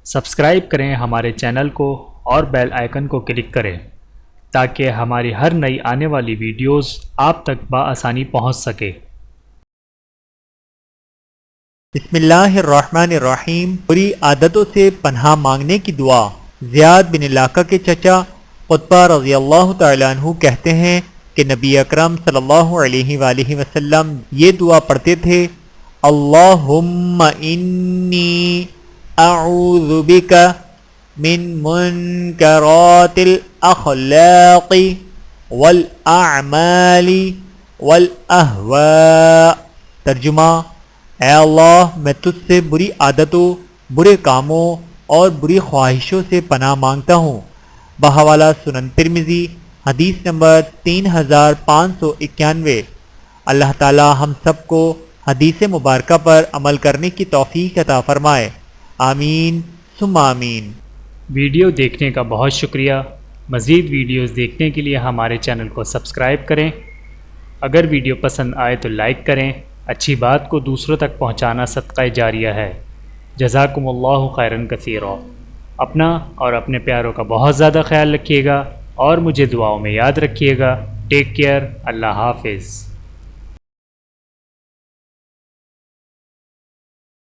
Subscribe کریں ہمارے channel کو اور بیل آئیکن کو کلک کریں تاکہ ہماری ہر نئی آنے والی ویڈیوز آپ تک بآسانی پہنچ سکے۔ بسم اللہ الرحمن الرحیم۔ بری عادتوں سے پناہ مانگنے کی دعا۔ زیاد بن علاقہ کے چچا قطبہ رضی اللہ تعالیٰ عنہ کہتے ہیں کہ نبی اکرم صلی اللہ علیہ وآلہ وسلم یہ دعا پڑھتے تھے: اللہم انی اعوذ بک من منکرات الاخلاق والاعمال والاہواء۔ ترجمہ: اے اللہ، میں تجھ سے بری عادتوں، برے کاموں اور بری خواہشوں سے پناہ مانگتا ہوں۔ بحوالہ سنن ترمذی، حدیث نمبر 3591۔ اللہ تعالی ہم سب کو حدیث مبارکہ پر عمل کرنے کی توفیق عطا فرمائے، آمین ثم آمین۔ ویڈیو دیکھنے کا بہت شکریہ۔ مزید ویڈیوز دیکھنے کے لیے ہمارے چینل کو سبسکرائب کریں۔ اگر ویڈیو پسند آئے تو لائک کریں۔ اچھی بات کو دوسروں تک پہنچانا صدقہ جاریہ ہے۔ جزاکم اللہ خیرا کثیرا۔ اپنا اور اپنے پیاروں کا بہت زیادہ خیال رکھیے گا اور مجھے دعاؤں میں یاد رکھیے گا۔ Take care. اللہ حافظ۔